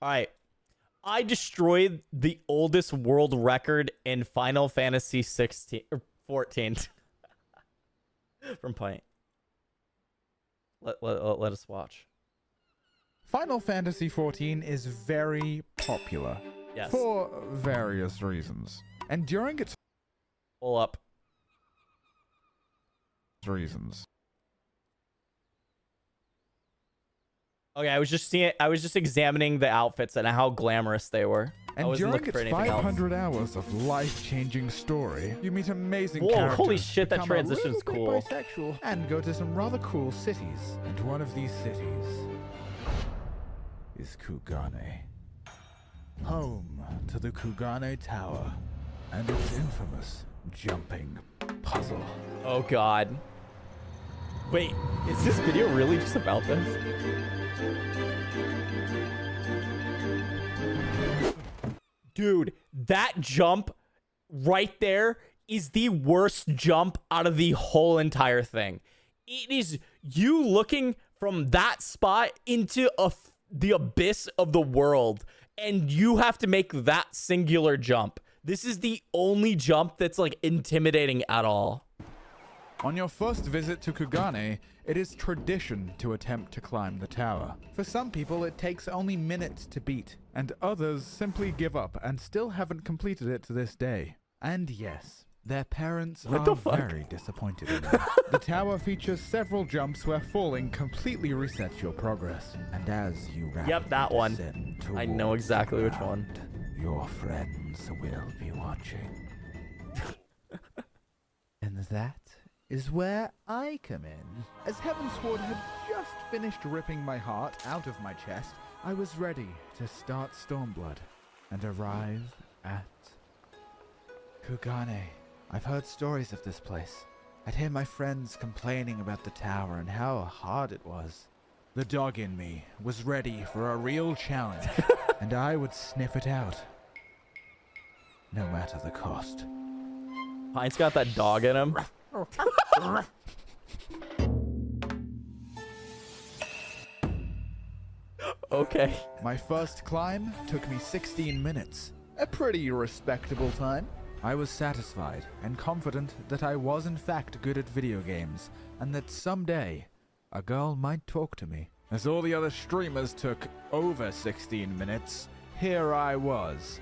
All right. I destroyed the oldest world record in Final Fantasy 16 or 14 from Pint. Let us watch. Final Fantasy XIV is very popular. Yes. For various reasons. And during its Pull up. reasons. Okay, I was just examining the outfits and how glamorous they were. I And wasn't during looking its for anything else. 500 hours of life-changing story, you meet amazing Whoa, characters, holy shit, that become transition's a little cool. bit bisexual, and go to some rather cool cities. And one of these cities is Kugane. Home to the Kugane Tower and its infamous jumping puzzle. Oh god. Wait, is this video really just about this? Dude, that jump right there is the worst jump out of the whole entire thing. It is you looking from that spot into the abyss of the world, and you have to make that singular jump. This is the only jump that's like intimidating at all. On your first visit to Kugane, it is tradition to attempt to climb the tower. For some people, it takes only minutes to beat, and others simply give up and still haven't completed it to this day. And yes, their parents are very disappointed in them. The tower features several jumps where falling completely resets your progress. And as you Yep, that one. descend I know towards exactly the which one. ground, your friends will be watching. And that is where I come in. As Heavensward had just finished ripping my heart out of my chest, I was ready to start Stormblood and arrive at Kugane. I've heard stories of this place. I'd hear my friends complaining about the tower and how hard it was. The dog in me was ready for a real challenge, and I would sniff it out, no matter the cost. Pint's got that dog in him. Okay. My first climb took me 16 minutes. A pretty respectable time. I was satisfied and confident that I was in fact good at video games, and that someday a girl might talk to me. As all the other streamers took over 16 minutes, here I was.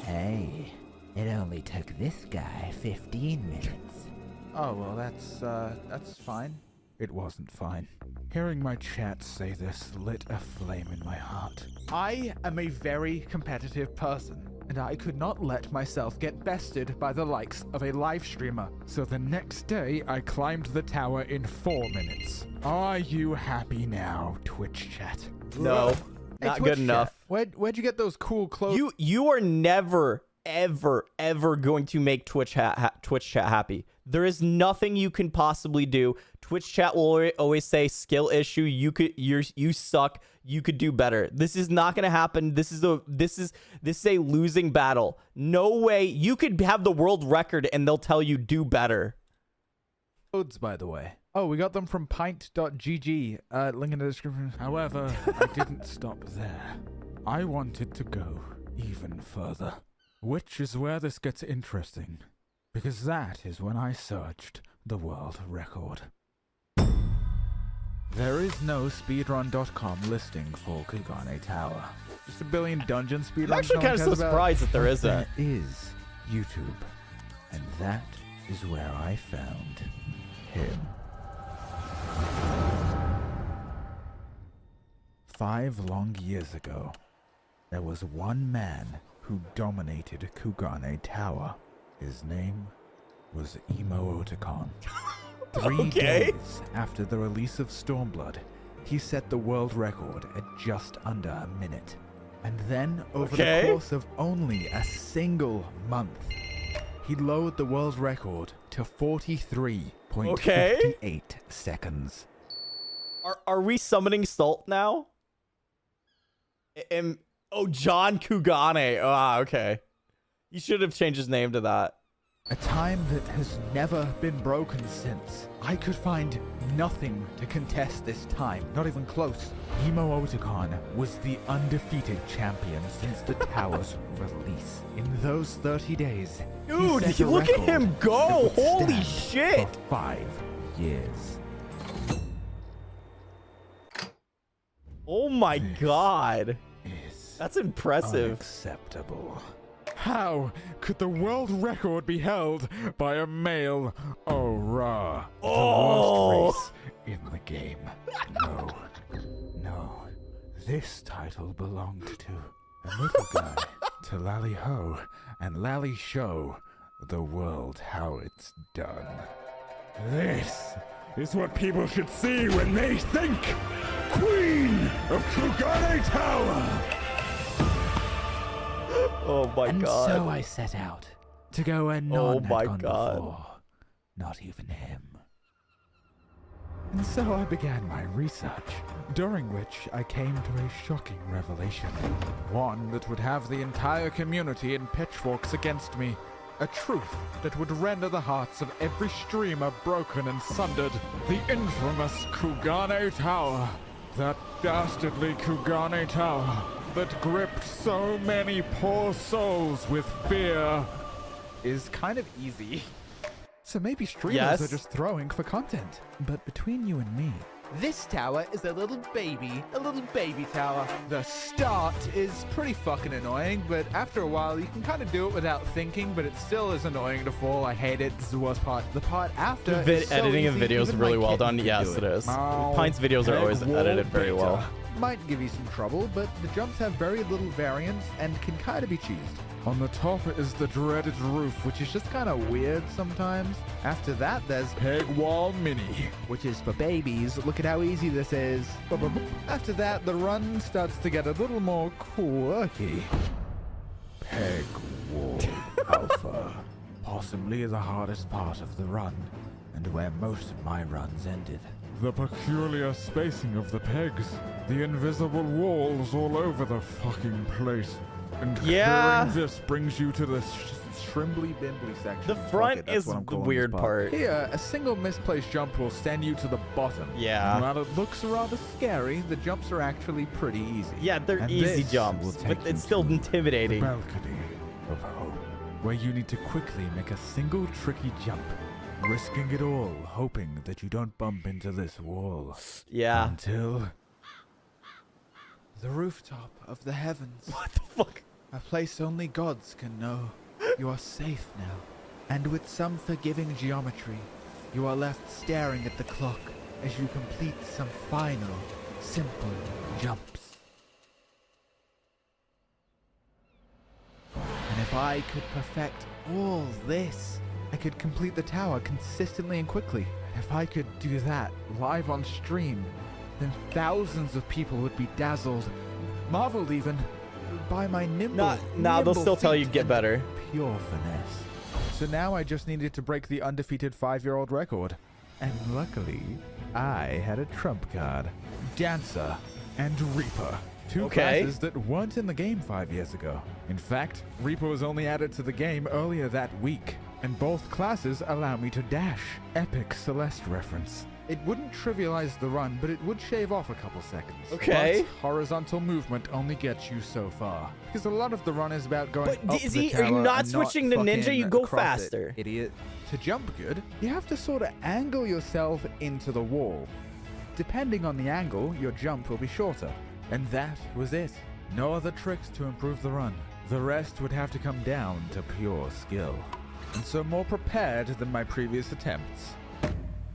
Hey, it only took this guy 15 minutes. Oh, well, that's fine. It wasn't fine. Hearing my chat say this lit a flame in my heart. I am a very competitive person, and I could not let myself get bested by the likes of a live streamer. So the next day, I climbed the tower in 4 minutes. Are you happy now, Twitch chat? No, Hey, not Twitch good enough. Chat, where'd you get those cool clothes? You are never, ever going to make Twitch chat happy. There is nothing you can possibly do. Twitch chat will always say skill issue. You suck. You could do better. This is not gonna happen. This is a losing battle. No way. You could have the world record and they'll tell you do better. Clothes, by the way. Oh, we got them from pint.gg. Link in the description. However, I didn't stop there. I wanted to go even further. Which is where this gets interesting. Because that is when I searched the world record. There is no speedrun.com listing for Kugane Tower. Just a billion dungeon speedruns. I'm actually kind of so surprised that there isn't. There is YouTube. And that is where I found him. 5 long years ago, there was one man who dominated Kugane Tower. His name was Emo Otakon. 3 days after the release of Stormblood, he set the world record at just under a minute. And then, over the course of only a single month, he lowered the world record to 43.58 seconds. Are we summoning Salt now? Oh, John Kugane. Ah, okay. You should have changed his name to that. A time that has never been broken since. I could find nothing to contest this time, not even close. Emo Otacon was the undefeated champion since the tower's release. In those 30 days, Dude, he set a look at record him go! that would Holy stand shit! For 5 years. Oh my god. Is That's impressive. unacceptable. How could the world record be held by a male Aura? Oh! The worst race in the game. No. No. This title belonged to a little guy, to Lally Ho, and Lally show the world how it's done. This is what people should see when they think Queen of Kugane Tower! Oh my And god. so I set out. To go where none Oh had my gone God. before. Not even him. And so I began my research, during which I came to a shocking revelation. One that would have the entire community in pitchforks against me. A truth that would render the hearts of every streamer broken and sundered. The infamous Kugane Tower. That dastardly Kugane Tower that gripped so many poor souls with fear. Is kind of easy. So maybe streamers Yes. are just throwing for content. But between you and me, this tower is a little baby tower. The start is pretty fucking annoying, but after a while you can kind of do it without thinking, but it still is annoying to fall. I hate it. It's the worst part. The part after is so Editing of easy, videos is even really my well kitten done. can Yes, do it is. Ow. Pint's videos are Peg always wall edited very well. beta. Might give you some trouble, but the jumps have very little variance and can kind of be cheesed. On the top is the dreaded roof, which is just kind of weird sometimes. After that, there's Peg Wall Mini, which is for babies. Look at how easy this is. After that, the run starts to get a little more quirky. Peg Wall Alpha. Possibly the hardest part of the run, and where most of my runs ended. The peculiar spacing of the pegs. The invisible walls all over the fucking place. And Yeah. clearing this brings you to the shrimbly bimbly section. The Fuck front it, that's is what I'm the calling this weird part. Here, a single misplaced jump will send you to the bottom. Yeah. While it looks rather scary, the jumps are actually pretty easy. Yeah, they're And easy this jumps, will but take you it's still to intimidating. The balcony of hope, where you need to quickly make a single tricky jump, risking it all, hoping that you don't bump into this wall. Yeah. Until the rooftop of the heavens. What the fuck? A place only gods can know. You are safe now. And with some forgiving geometry, you are left staring at the clock as you complete some final, simple jumps. And if I could perfect all this, I could complete the tower consistently and quickly. And if I could do that live on stream, then thousands of people would be dazzled, marveled even, by my nimble, they'll still tell you feet get and better. pure finesse. So now I just needed to break the undefeated 5-year-old record. And luckily, I had a trump card. Dancer and Reaper. Two Okay. classes that weren't in the game 5 years ago. In fact, Reaper was only added to the game earlier that week. And both classes allow me to dash. Epic Celeste reference. It wouldn't trivialize the run, but it would shave off a couple seconds. Okay. But horizontal movement only gets you so far. Because a lot of the run is about going But up is the he- are you tower not and switching to fucking ninja? You go across it, faster. idiot. To jump good, you have to sort of angle yourself into the wall. Depending on the angle, your jump will be shorter. And that was it. No other tricks to improve the run. The rest would have to come down to pure skill. And so more prepared than my previous attempts,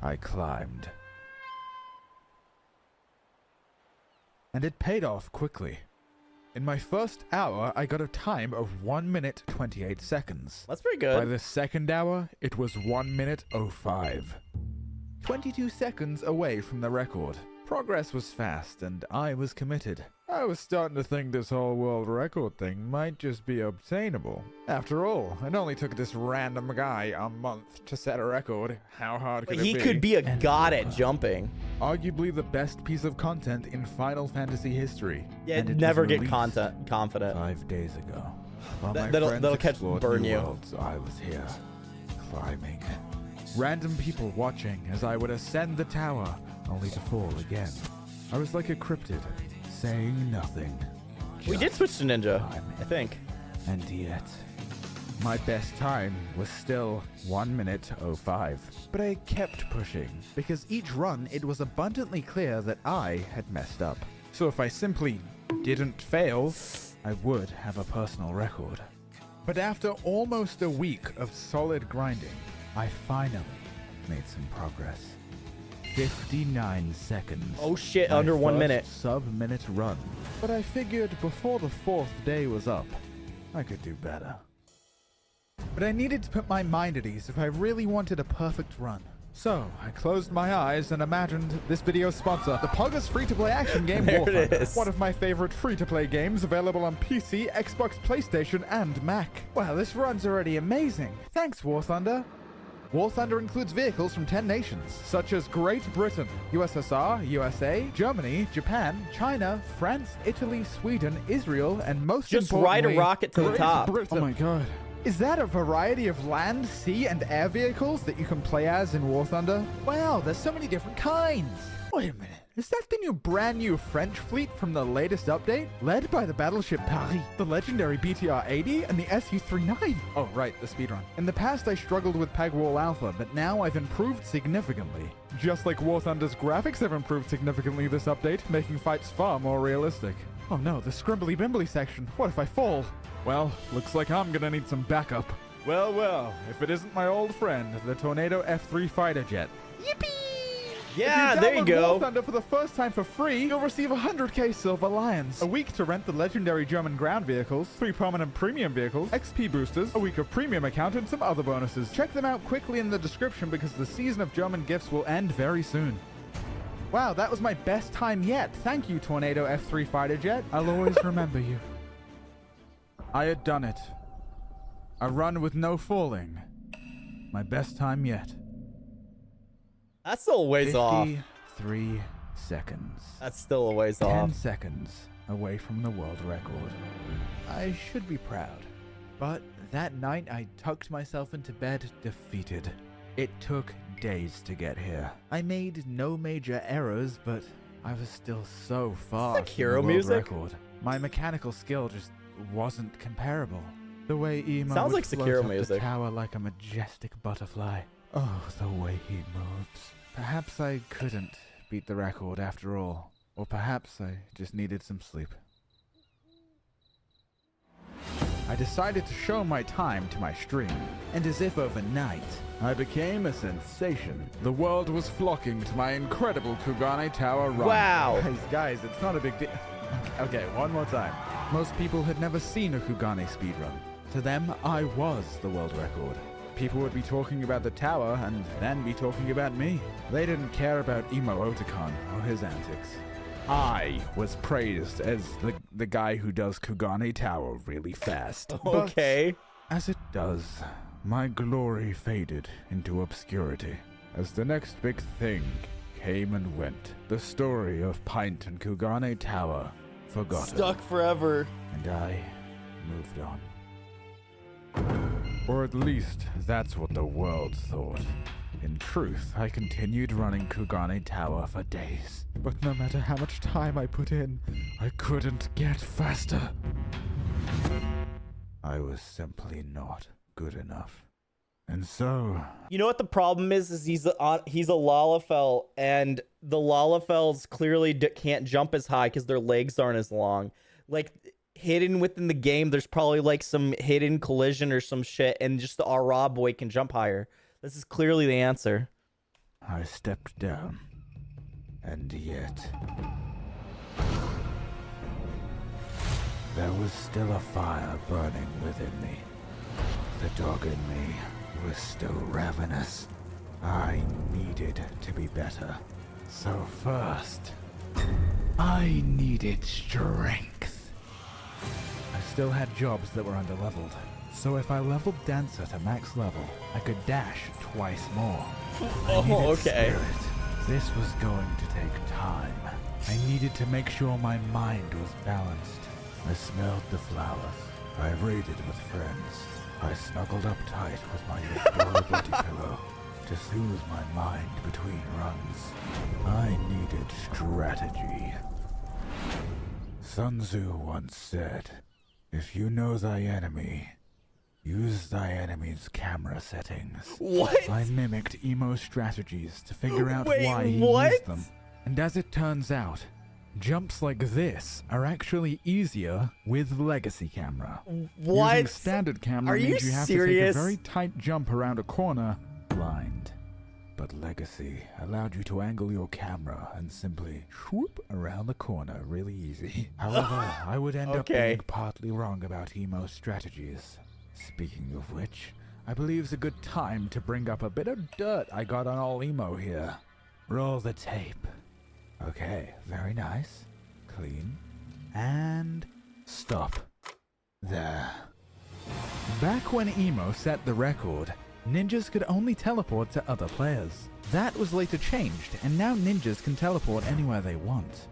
I climbed. And it paid off quickly. In my first hour, I got a time of 1 minute 28 seconds. That's pretty By good. the second hour, it was 1 minute 05. 22 seconds away from the record. Progress was fast, and I was committed. I was starting to think this whole world record thing might just be obtainable. After all, it only took this random guy a month to set a record. How hard could But it he be? could be a god at jumping. Arguably the best piece of content in Final Fantasy history. Yeah, And it was never get released confident. 5 days ago. While That- my that'll- friends that'll catch- explored burn new you. worlds, I was here. climbing. Random people watching as I would ascend the tower, only to fall again. I was like a cryptid, saying nothing. We did switch to ninja, I think. And yet, my best time was still 1 minute 05. But I kept pushing, because each run it was abundantly clear that I had messed up. So if I simply didn't fail, I would have a personal record. But after almost a week of solid grinding, I finally made some progress. 59 seconds. Oh shit, My under 1 first minute. Sub-minute run. But I figured before the 4th day was up, I could do better. But I needed to put my mind at ease if I really wanted a perfect run. So, I closed my eyes and imagined this video's sponsor, the Poggers free-to-play action game There War it Thunder. is. One of my favorite free-to-play games available on PC, Xbox, PlayStation, and Mac. Wow, this run's already amazing. Thanks, War Thunder. War Thunder includes vehicles from 10 nations, such as Great Britain, USSR, USA, Germany, Japan, China, France, Italy, Sweden, Israel, and most Just ride a importantly, rocket to the Great top. Britain. Oh my god. Is that a variety of land, sea, and air vehicles that you can play as in War Thunder? Wow, there's so many different kinds. Wait a minute. Is that the brand new French fleet from the latest update? Led by the battleship Paris, the legendary BTR-80, and the Su-39. Oh, right, the speedrun. In the past, I struggled with Pegwall Alpha, but now I've improved significantly. Just like War Thunder's graphics have improved significantly this update, making fights far more realistic. Oh no, the scrimbly bimbly section. What if I fall? Well, looks like I'm gonna need some backup. Well, if it isn't my old friend, the Tornado F3 fighter jet. Yippee! Yeah, If there you download go. War Thunder for the first time for free, you'll receive 100k Silver Lions, a week to rent the legendary German ground vehicles, 3 prominent premium vehicles, XP boosters, a week of premium account, and some other bonuses. Check them out quickly in the description because the season of German gifts will end very soon. Wow, that was my best time yet. Thank you, Tornado F3 fighter jet. I'll always remember you. I had done it. A run with no falling. My best time yet. That's still a ways off. 53 seconds. That's still a ways 10 off. seconds away from the world record. I should be proud. But that night I tucked myself into bed defeated. It took days to get here. I made no major errors, but I was still so far like from hero the world music. record. My mechanical skill just wasn't comparable. The way Emo Sounds would like float Sekiro up the music. tower like a majestic butterfly. Oh, the way he moves. Perhaps I couldn't beat the record after all. Or perhaps I just needed some sleep. I decided to show my time to my stream, and as if overnight, I became a sensation. The world was flocking to my incredible Kugane Tower run. Wow. Guys, it's not a big deal. Okay, one more time. Most people had never seen a Kugane speedrun. To them, I was the world record. People would be talking about the tower and then be talking about me. They didn't care about Emo Otakon or his antics. I was praised as the guy who does Kugane Tower really fast. Okay. But as it does, my glory faded into obscurity as the next big thing came and went. The story of Pint and Kugane Tower forgotten. Stuck forever. And I moved on. Or at least, that's what the world thought. In truth, I continued running Kugane Tower for days. But no matter how much time I put in, I couldn't get faster. I was simply not good enough. And so... You know what the problem is he's a Lalafell, and the Lalafells clearly can't jump as high because their legs aren't as long. Like, hidden within the game, there's probably like some hidden collision or some shit, and just the Ara boy can jump higher. This is clearly the answer. I stepped down. And yet... there was still a fire burning within me. The dog in me was still ravenous. I needed to be better. So first, I needed strength. I still had jobs that were underleveled. So if I leveled Dancer to max level, I could dash twice more. I needed okay. spirit. This was going to take time. I needed to make sure my mind was balanced. I smelled the flowers. I raided with friends. I snuggled up tight with my yellow body pillow to soothe my mind between runs. I needed strategy. Sun Tzu once said, "If you know thy enemy, use thy enemy's camera settings." What? I mimicked Emo's strategies to figure out Wait, why he what? used them. And as it turns out, jumps like this are actually easier with Legacy camera. What? Using standard camera Are you means you have serious? to take a very tight jump around a corner blind. But Legacy allowed you to angle your camera and simply swoop around the corner really easy. However, I would end up being partly wrong about Emo's strategies. Speaking of which, I believe it's a good time to bring up a bit of dirt I got on all Emo here. Roll the tape. Okay, very nice. Clean. And stop. There. Back when Emo set the record, ninjas could only teleport to other players. That was later changed, and now ninjas can teleport anywhere they want.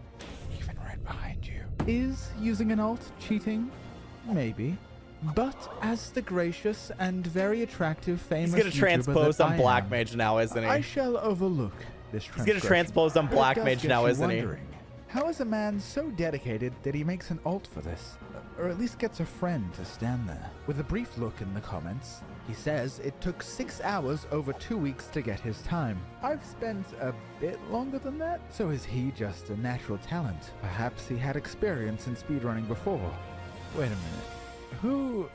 Even right behind you. Is using an ult cheating? Maybe. But as the gracious and very attractive famous He's gonna YouTuber transpose that on I Black am, Mage now, isn't he? I shall overlook this He's gonna transgression. transpose on But it Black does Mage get now, you isn't he? wondering, how is a man so dedicated that he makes an ult for this? Or at least gets a friend to stand there? With a brief look in the comments, he says it took 6 hours over 2 weeks to get his time. I've spent a bit longer than that. So is he just a natural talent? Perhaps he had experience in speedrunning before. Wait a minute.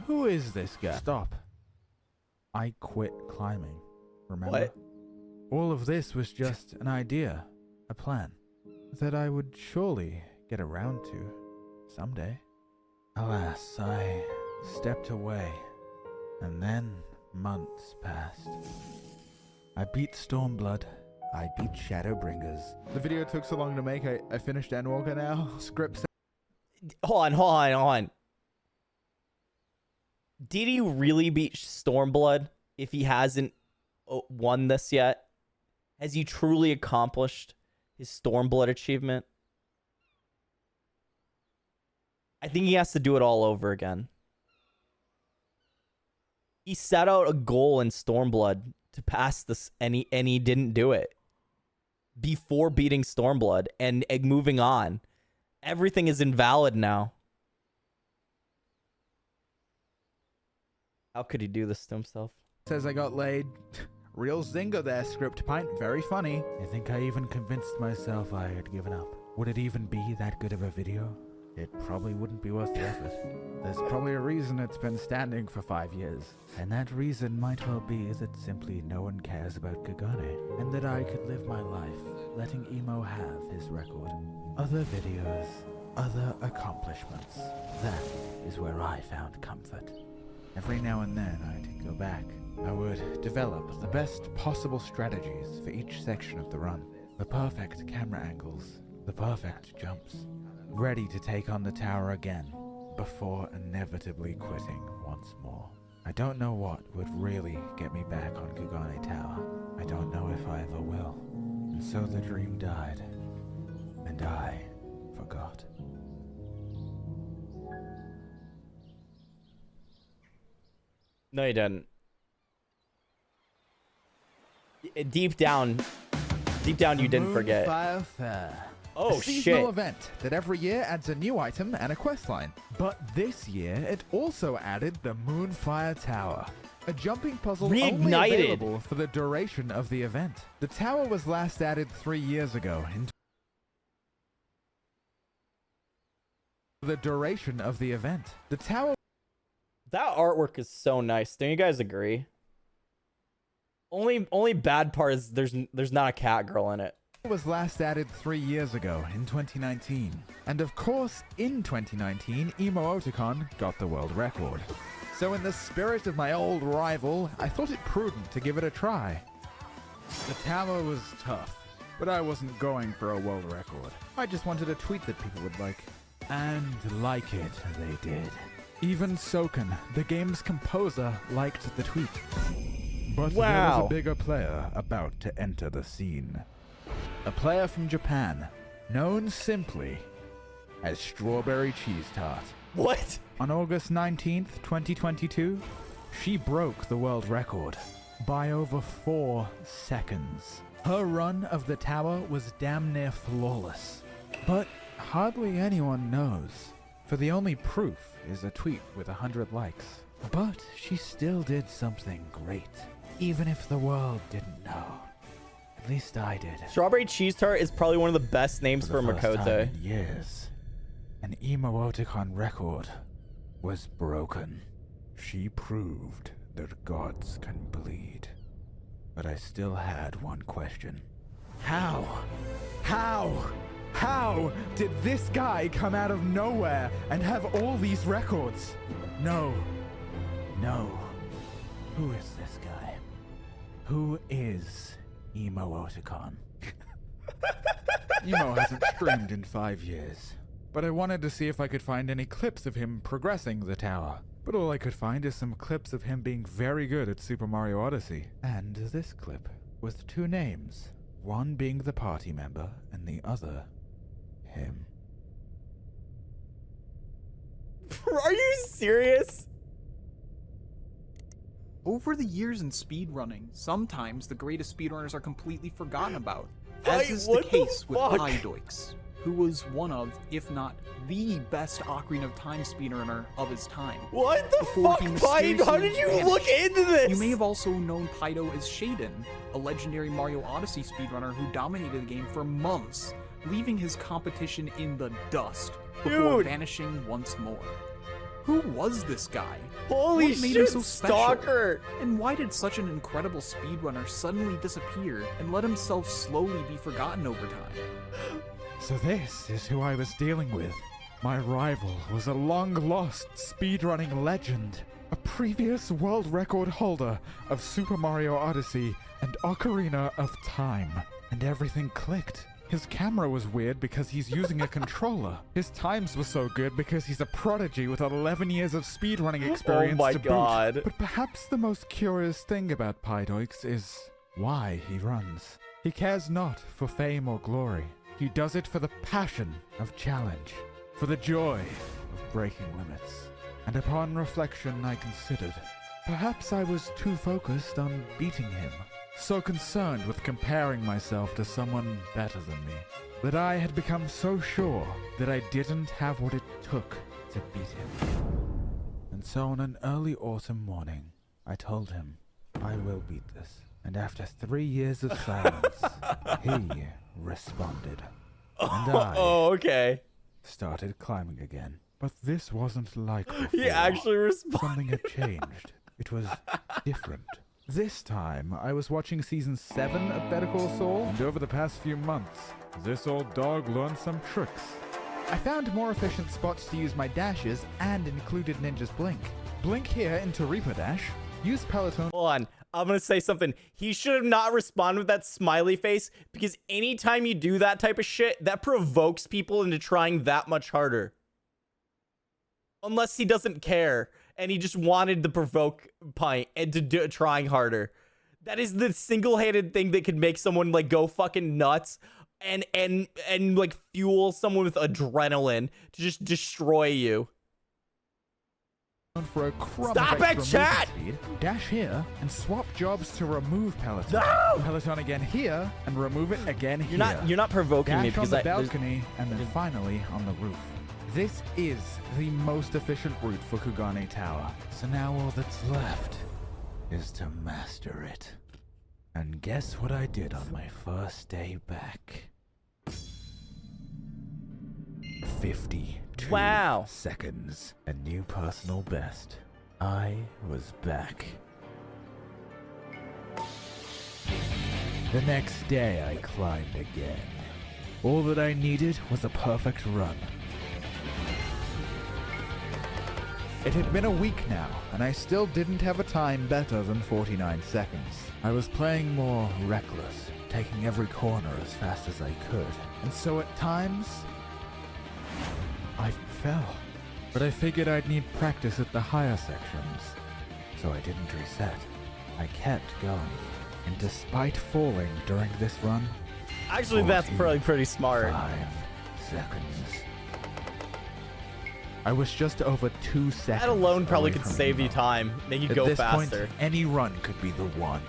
Who is this guy? Stop. I quit climbing. Remember? What? All of this was just an idea, a plan, that I would surely get around to someday. Alas, I stepped away, and then months passed. I beat Stormblood. I beat Shadowbringers. The video took so long to make, I finished Endwalker now. Script. Hold on. Did he really beat Stormblood if he hasn't won this yet? Has he truly accomplished his Stormblood achievement? I think he has to do it all over again. He set out a goal in Stormblood to pass this, and he didn't do it before beating Stormblood and moving on. Everything is invalid now. How could he do this to himself? Says I got laid. Real zinger there, Script Pint. Very funny. I think I even convinced myself I had given up. Would it even be that good of a video? It probably wouldn't be worth the effort. There's probably a reason it's been standing for 5 years. And that reason might well be that simply no one cares about Kagane. And that I could live my life letting Emo have his record. Other videos, other accomplishments. That is where I found comfort. Every now and then I'd go back. I would develop the best possible strategies for each section of the run. The perfect camera angles, the perfect jumps. Ready to take on the tower again, before inevitably quitting once more. I don't know what would really get me back on Kugane Tower. I don't know if I ever will. And so the dream died, and I forgot. No, you didn't. Deep down, you didn't forget. Moonfire Fair. Oh, a seasonal shit. event that every year adds a new item and a questline. But this year, it also added the Moonfire Tower, a jumping puzzle only Reignited. available for the duration of the event. The tower was last added 3 years ago. The duration of the event. The tower. That artwork is so nice. Don't you guys agree? Only bad part is there's not a cat girl in it. Was last added 3 years ago in 2019. And of course, in 2019, Emo Otakon got the world record. So in the spirit of my old rival, I thought it prudent to give it a try. The tower was tough, but I wasn't going for a world record. I just wanted a tweet that people would like. And like it, they did. Even Soken, the game's composer, liked the tweet. But there was a bigger player about to enter the scene. A player from Japan, known simply as Strawberry Cheese Tart. What? On August 19th, 2022, she broke the world record by over 4 seconds. Her run of the tower was damn near flawless. But hardly anyone knows, for the only proof is a tweet with 100 likes. But she still did something great, even if the world didn't know. At least I did. Strawberry Cheese Tart is probably one of the best names for the first time Makoto. in years, an emoticon record was broken. She proved that gods can bleed. But I still had one question. How did this guy come out of nowhere and have all these records? No. Who is this guy? Who is Emoticon? Emo hasn't streamed in 5 years, but I wanted to see if I could find any clips of him progressing the tower. But all I could find is some clips of him being very good at Super Mario Odyssey. And this clip with 2 names, one being the party member and the other him. Are you serious? Over the years in speedrunning, sometimes the greatest speedrunners are completely forgotten about, Wait, as is the what the case with fuck? Kaiyoko, who was one of, if not the best Ocarina of Time speedrunner of his time. What the Before fuck, he Pint? How did you mysteriously look vanished. into this? You may have also known Pydo as Shaden, a legendary Mario Odyssey speedrunner who dominated the game for months, leaving his competition in the dust before Dude. vanishing once more. Who was this guy? Holy What made him shit, so special? stalker! And why did such an incredible speedrunner suddenly disappear and let himself slowly be forgotten over time? So this is who I was dealing with. My rival was a long-lost speedrunning legend, a previous world record holder of Super Mario Odyssey and Ocarina of Time. And everything clicked. His camera was weird because he's using a controller. His times were so good because he's a prodigy with 11 years of speedrunning experience Oh my to boot. God. But perhaps the most curious thing about Pydoix is why he runs. He cares not for fame or glory. He does it for the passion of challenge, for the joy of breaking limits. And upon reflection, I considered, perhaps I was too focused on beating him, so concerned with comparing myself to someone better than me, that I had become so sure that I didn't have what it took to beat him. And so on an early autumn morning, I told him, I will beat this. And after 3 years of silence, he responded. And I okay. started climbing again. But this wasn't like before. He actually responded. Something had changed. It was different. This time, I was watching Season 7 of Better Call Saul, and over the past few months, this old dog learned some tricks. I found more efficient spots to use my dashes and included Ninja's Blink. Blink here into Reaper Dash, use Peloton. Hold on. I'm going to say something. He should have not responded with that smiley face, because anytime you do that type of shit, that provokes people into trying that much harder. Unless he doesn't care and he just wanted to provoke Pint and to do trying harder. That is the single-handed thing that could make someone like go fucking nuts and like fuel someone with adrenaline to just destroy you. For a crumb Stop of it, extra chat! movement speed, dash here and swap jobs to remove Peloton. No! Peloton again here and remove it again here. You're not provoking me Dash because on the there's- balcony and then finally on the roof. This is the most efficient route for Kugane Tower. So now all that's left is to master it. And guess what I did on my first day back? 52 Wow. seconds. A new personal best. I was back. The next day I climbed again. All that I needed was a perfect run. It had been a week now, and I still didn't have a time better than 49 seconds. I was playing more reckless, taking every corner as fast as I could, and so at times, I fell. But I figured I'd need practice at the higher sections, so I didn't reset. I kept going, and despite falling during this run, Actually, that's probably pretty smart. 5 seconds. I was just over 2 seconds. That alone probably away could from save you Emo. time, make you At go this faster. point, any run could be the one.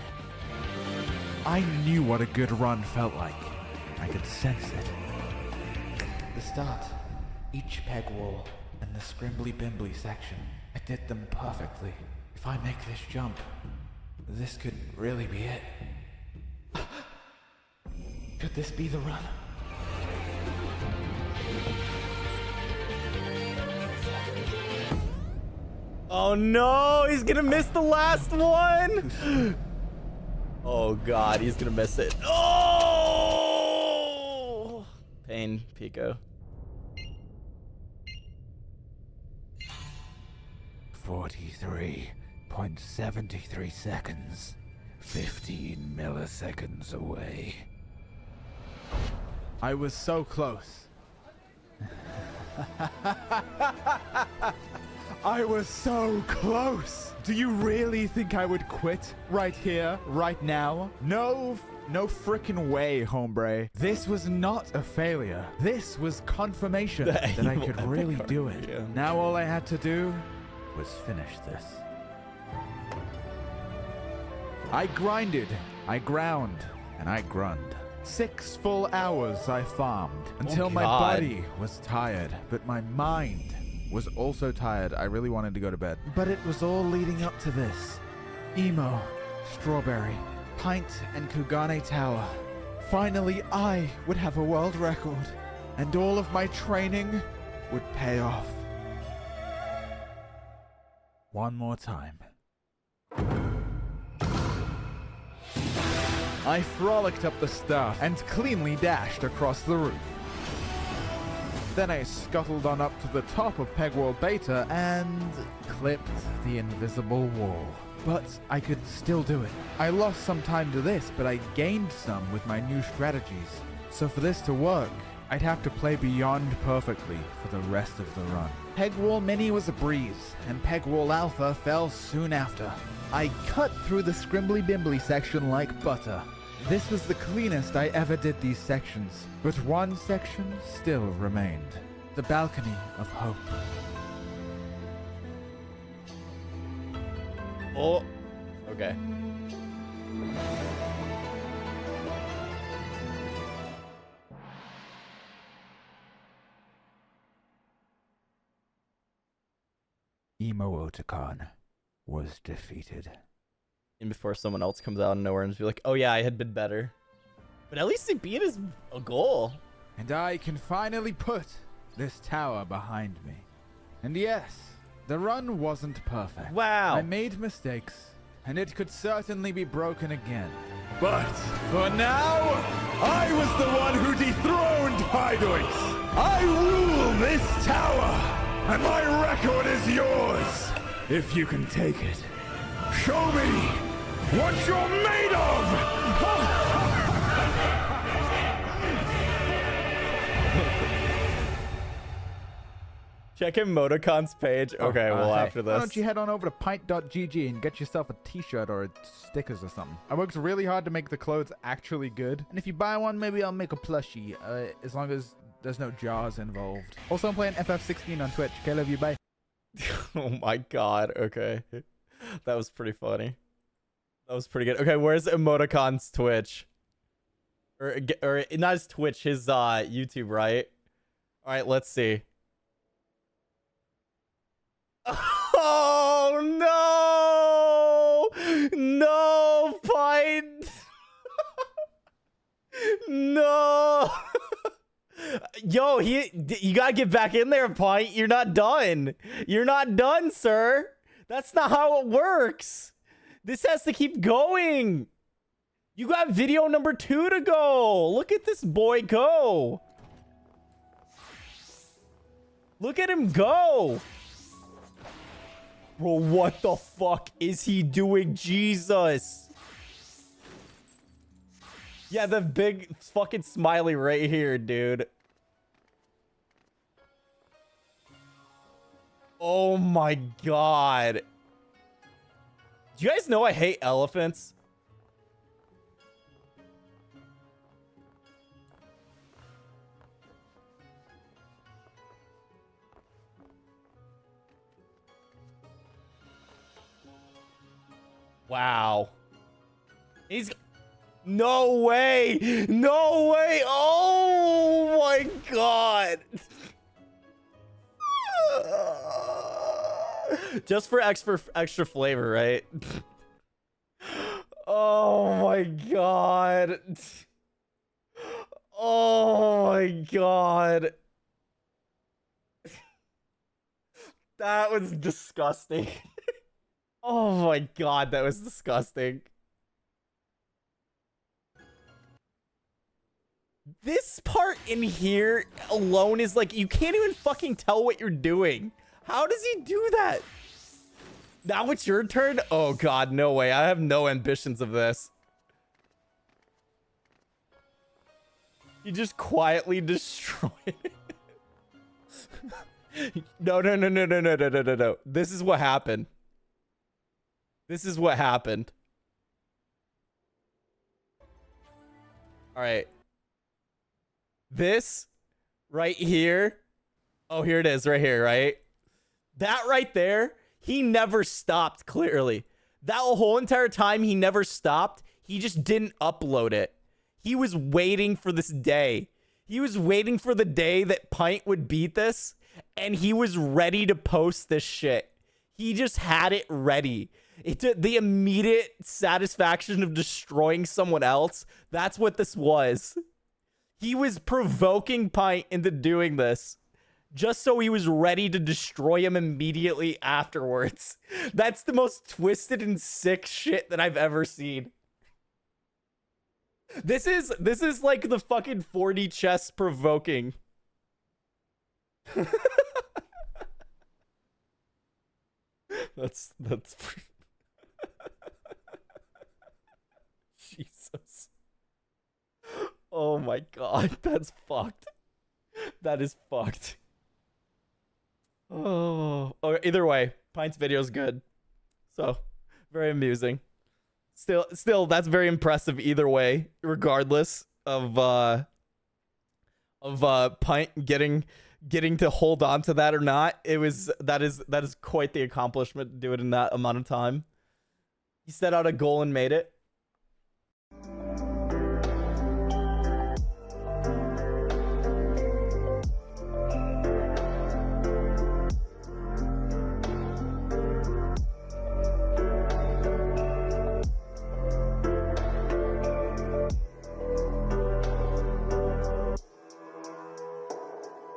I knew what a good run felt like. I could sense it. The start, each peg wall, and the scrimbly-bimbly section. I did them perfectly. If I make this jump, this could really be it. Could this be the run? Oh no, he's gonna miss the last one. Oh god, he's gonna miss it. Oh! Pain, Pico. 43.73 seconds. 15 milliseconds away. I was so close. I was so close. Do you really think I would quit right here, right now? No frickin' way, hombre. This was not a failure. This was confirmation that I could really do it. Yeah. Now all I had to do was finish this. I grinded, I ground, and I grunned. 6 full hours I farmed until my God. body was tired, but my mind was also tired. I really wanted to go to bed. But it was all leading up to this. Emo, Strawberry, Pint, and Kugane Tower. Finally, I would have a world record, and all of my training would pay off. One more time. I frolicked up the start and cleanly dashed across the roof. Then I scuttled on up to the top of Pegwall Beta and clipped the invisible wall. But I could still do it. I lost some time to this, but I gained some with my new strategies. So for this to work, I'd have to play beyond perfectly for the rest of the run. Pegwall Mini was a breeze, and Pegwall Alpha fell soon after. I cut through the scrimbly-bimbly section like butter. This was the cleanest I ever did these sections, but one section still remained. The Balcony of Hope. Oh, okay. Emo Otacon was defeated. And before someone else comes out of nowhere and just be like, oh yeah, I had been better. But at least he beat his goal. And I can finally put this tower behind me. And yes, the run wasn't perfect. Wow. I made mistakes, and it could certainly be broken again. But for now, I was the one who dethroned Pydoix. I rule this tower, and my record is yours. If you can take it, show me what you're made of! Check him Motocon's page. Okay, well, Hey, after why this. don't you head on over to pint.gg and get yourself a t-shirt or stickers or something. I worked really hard to make the clothes actually good. And if you buy one, maybe I'll make a plushie, as long as there's no jars involved. Also, I'm playing FF16 on Twitch. Okay, love you, bye. Oh my god, okay. That was pretty funny. That was pretty good. Okay, where's Emoticon's Twitch? Or not his Twitch, his YouTube, right? Alright, let's see. Oh no! No, Pint! No! Yo, you gotta get back in there, Pint. You're not done. You're not done, sir. That's not how it works. This has to keep going. You got video number 2 to go. Look at this boy go. Look at him go. Bro, what the fuck is he doing? Jesus. Yeah, the big fucking smiley right here, dude. Oh my god. Do you guys know I hate elephants? Wow. He's... No way! No way! Oh my god! Just for extra flavor, right? Oh my god. Oh my god. That was disgusting. Oh my god, that was disgusting. This part in here alone is like, you can't even fucking tell what you're doing. How does he do that? Now it's your turn? Oh god, no way. I have no ambitions of this. You just quietly destroy it. No. This is what happened. This is what happened. All right. This right here. Oh, here it is right here, right? That right there, he never stopped, clearly. That whole entire time, he never stopped. He just didn't upload it. He was waiting for this day. He was waiting for the day that Pint would beat this, and he was ready to post this shit. He just had it ready. The immediate satisfaction of destroying someone else, that's what this was. He was provoking Pint into doing this just so he was ready to destroy him immediately afterwards. That's the most twisted and sick shit that I've ever seen. This is like the fucking 4D chess provoking. That's Jesus. Oh my god, that's fucked. That is fucked. Oh, either way, Pint's video is good. So, very amusing. Still, that's very impressive either way, regardless of Pint getting to hold on to that or not. That is quite the accomplishment to do it in that amount of time. He set out a goal and made it.